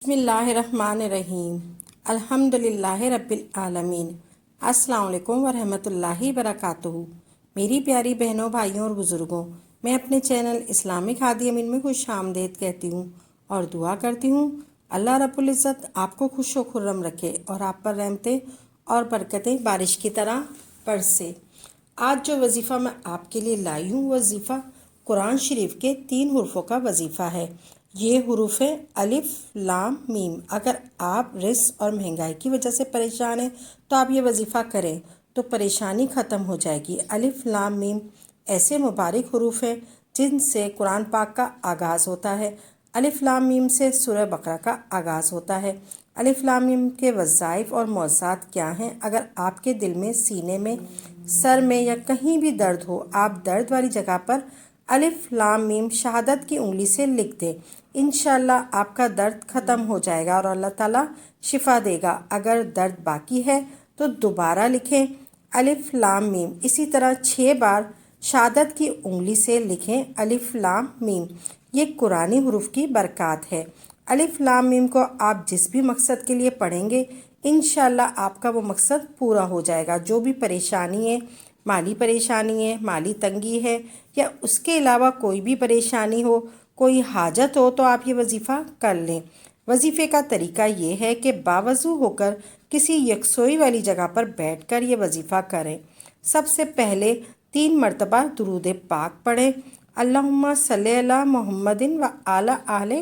بسم اللہ الرحمن الرحیم الحمدللہ رب العالمین۔ السلام علیکم ورحمۃ اللہ وبرکاتہ۔ میری پیاری بہنوں، بھائیوں اور بزرگوں، میں اپنے چینل اسلامک ہادی امین میں خوش آمدید کہتی ہوں اور دعا کرتی ہوں اللہ رب العزت آپ کو خوش و خرم رکھے اور آپ پر رحمتیں اور برکتیں بارش کی طرح برسے۔ آج جو وظیفہ میں آپ کے لیے لائی ہوں، وظیفہ قرآن شریف کے 3 حروفوں کا وظیفہ ہے۔ یہ حروف ہے الف لام میم۔ اگر آپ رزق اور مہنگائی کی وجہ سے پریشان ہیں تو آپ یہ وظیفہ کریں تو پریشانی ختم ہو جائے گی۔ الف لام میم ایسے مبارک حروف ہیں جن سے قرآن پاک کا آغاز ہوتا ہے۔ الف لام میم سے سورہ بقرہ کا آغاز ہوتا ہے۔ الف لام میم کے وظائف اور معجزات کیا ہیں؟ اگر آپ کے دل میں، سینے میں، سر میں یا کہیں بھی درد ہو، آپ درد والی جگہ پر الف لام میم شہادت کی انگلی سے لکھ دیں، انشاءاللہ آپ کا درد ختم ہو جائے گا اور اللہ تعالیٰ شفا دے گا۔ اگر درد باقی ہے تو دوبارہ لکھیں الف لام میم، اسی طرح 6 بار شہادت کی انگلی سے لکھیں الف لام میم۔ یہ قرآنی حروف کی برکات ہے۔ الف لام میم کو آپ جس بھی مقصد کے لیے پڑھیں گے، انشاءاللہ آپ کا وہ مقصد پورا ہو جائے گا۔ جو بھی پریشانی ہے، مالی پریشانی ہے، مالی تنگی ہے، یا اس کے علاوہ کوئی بھی پریشانی ہو، کوئی حاجت ہو، تو آپ یہ وظیفہ کر لیں۔ وظیفے کا طریقہ یہ ہے کہ باوضو ہو کر کسی یکسوئی والی جگہ پر بیٹھ کر یہ وظیفہ کریں۔ سب سے پہلے 3 مرتبہ درود پاک پڑھیں، اللہم صلی علی محمد و علی آل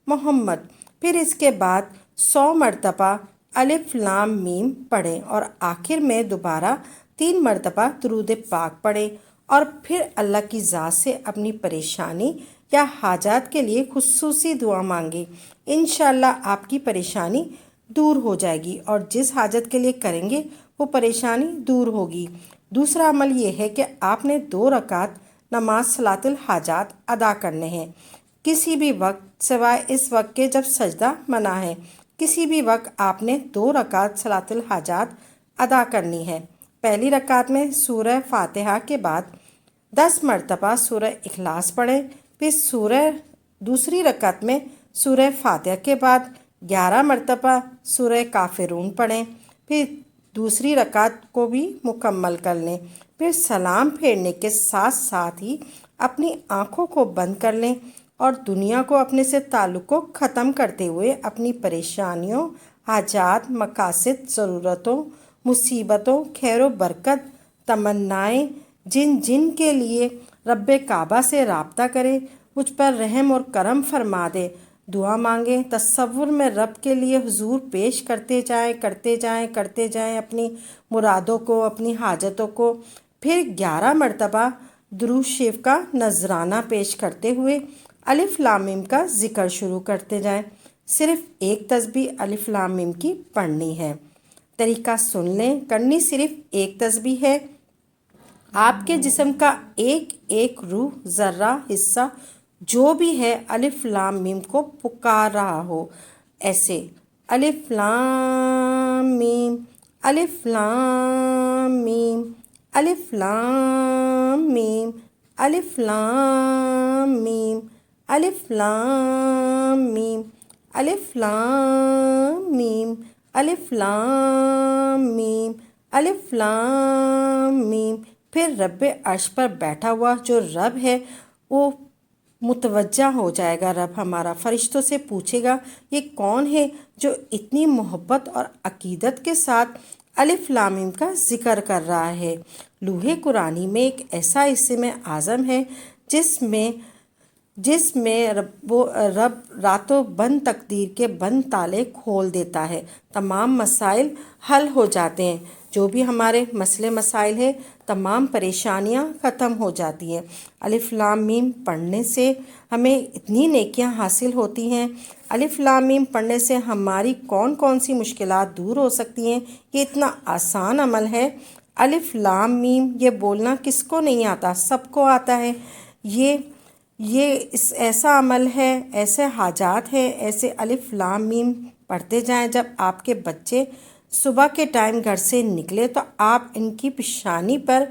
محمد۔ پھر اس کے بعد 100 مرتبہ الف لام میم پڑھیں اور آخر میں دوبارہ 3 مرتبہ درود پاک پڑھیں، اور پھر اللہ کی ذات سے اپنی پریشانی یا حاجات کے لیے خصوصی دعا مانگیں۔ انشاءاللہ آپ کی پریشانی دور ہو جائے گی اور جس حاجت کے لیے کریں گے وہ پریشانی دور ہوگی۔ دوسرا عمل یہ ہے کہ آپ نے 2 رکعت نماز صلاۃ الحاجات ادا کرنے ہیں، کسی بھی وقت سوائے اس وقت کے جب سجدہ منع ہے۔ کسی بھی وقت آپ نے 2 رکعت صلاۃ الحاجات ادا کرنی ہے۔ پہلی رکعت میں سورہ فاتحہ کے بعد 10 مرتبہ سورہ اخلاص پڑھیں، پھر دوسری رکعت میں سورہ فاتحہ کے بعد 11 مرتبہ سورہ کافرون پڑھیں، پھر دوسری رکعت کو بھی مکمل کر لیں۔ پھر سلام پھیرنے کے ساتھ ساتھ ہی اپنی آنکھوں کو بند کر لیں اور دنیا کو اپنے سے تعلق کو ختم کرتے ہوئے اپنی پریشانیوں، حاجات، مقاصد، ضرورتوں، مصیبتوں، خیر و برکت، تمنائیں جن کے لیے رب کعبہ سے رابطہ کریں، مجھ پر رحم اور کرم فرما دے، دعا مانگیں، تصور میں رب کے لیے حضور پیش کرتے جائیں اپنی مرادوں کو، اپنی حاجتوں کو۔ پھر 11 مرتبہ درود شریف کا نذرانہ پیش کرتے ہوئے الف لام میم کا ذکر شروع کرتے جائیں۔ صرف ایک تسبیح الف لام میم کی پڑھنی ہے۔ طریقہ سن لیں، کرنی صرف ایک تسبیح ہے۔ آپ کے جسم کا ایک ایک روح، ذرہ، حصہ جو بھی ہے الف لام میم کو پکار رہا ہو، ایسے الف لام میم، الف لام میم، الف لام میم، الف لام میم، الف لام میم، الف لام میم، الف لام میم، الف لام میم۔ پھر رب عرش پر بیٹھا ہوا جو رب ہے وہ متوجہ ہو جائے گا، رب ہمارا فرشتوں سے پوچھے گا یہ کون ہے جو اتنی محبت اور عقیدت کے ساتھ الف لام میم کا ذکر کر رہا ہے۔ لوح قرآنی میں ایک ایسا اسم اعظم ہے جس میں رب راتوں بند تقدیر کے بند تالے کھول دیتا ہے، تمام مسائل حل ہو جاتے ہیں۔ جو بھی ہمارے مسئلے مسائل ہیں، تمام پریشانیاں ختم ہو جاتی ہیں۔ الف لام میم پڑھنے سے ہمیں اتنی نیکیاں حاصل ہوتی ہیں۔ الف لام میم پڑھنے سے ہماری کون سی مشکلات دور ہو سکتی ہیں۔ یہ اتنا آسان عمل ہے۔ الف لام میم یہ بولنا کس کو نہیں آتا، سب کو آتا ہے۔ یہ ایسا عمل ہے، ایسے حاجات ہیں، ایسے الف لام میم پڑھتے جائیں۔ جب آپ کے بچے صبح کے ٹائم گھر سے نکلے تو آپ ان کی پیشانی پر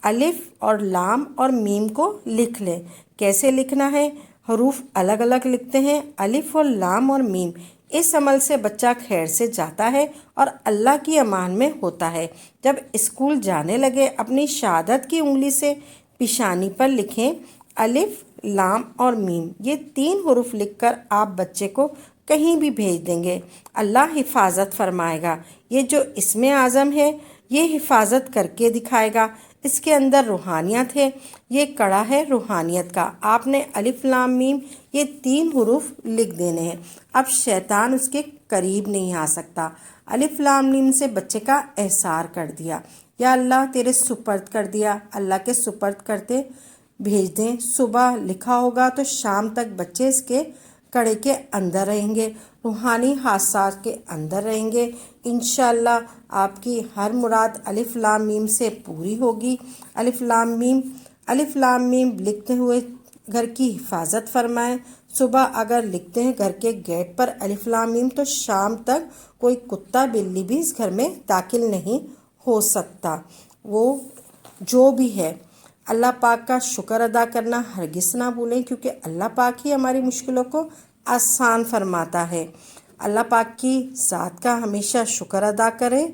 الف اور لام اور میم کو لکھ لیں۔ کیسے لکھنا ہے؟ حروف الگ الگ لکھتے ہیں، الف اور لام اور میم اس عمل سے بچہ خیر سے جاتا ہے اور اللہ کی امان میں ہوتا ہے۔ جب اسکول جانے لگے اپنی شہادت کی انگلی سے پیشانی پر لکھیں الف لام اور میم، یہ 3 حروف لکھ کر آپ بچے کو کہیں بھی بھیج دیں گے، اللہ حفاظت فرمائے گا۔ یہ جو اسم اعظم ہے یہ حفاظت کر کے دکھائے گا، اس کے اندر روحانیت ہے، یہ کڑا ہے روحانیت کا۔ آپ نے الف لام میم یہ 3 حروف لکھ دینے ہیں، اب شیطان اس کے قریب نہیں آ سکتا۔ الف لام میم سے بچے کا احصار کر دیا، یا اللہ تیرے سپرد کر دیا، اللہ کے سپرد کرتے بھیج دیں۔ صبح لکھا ہوگا تو شام تک بچے اس کے کڑے کے اندر رہیں گے، روحانی حادثات کے اندر رہیں گے۔ انشاءاللہ آپ کی ہر مراد الف لام میم سے پوری ہوگی۔ الف لام میم لکھتے ہوئے گھر کی حفاظت فرمائیں۔ صبح اگر لکھتے ہیں گھر کے گیٹ پر الف لام میم تو شام تک کوئی کتا بلی بھی اس گھر میں داخل نہیں ہو سکتا۔ وہ جو بھی ہے اللہ پاک کا شکر ادا کرنا ہرگز نہ بھولیں، کیونکہ اللہ پاک ہی ہماری مشکلوں کو آسان فرماتا ہے۔ اللہ پاک کی ذات کا ہمیشہ شکر ادا کریں۔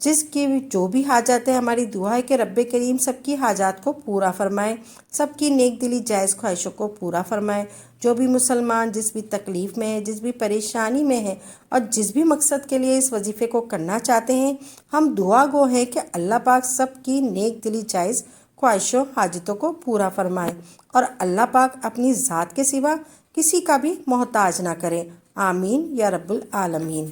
جس کی جو بھی حاجات ہے، ہماری دعا ہے کہ رب کریم سب کی حاجات کو پورا فرمائے، سب کی نیک دلی جائز خواہشوں کو پورا فرمائے۔ جو بھی مسلمان جس بھی تکلیف میں ہے، جس بھی پریشانی میں ہے اور جس بھی مقصد کے لیے اس وظیفے کو کرنا چاہتے ہیں، ہم دعا گو ہیں کہ اللہ پاک سب کی نیک دلی جائز خواہشوں حاجتوں کو پورا فرمائے اور اللہ پاک اپنی ذات کے سوا کسی کا بھی محتاج نہ کرے۔ آمین یا رب العالمین۔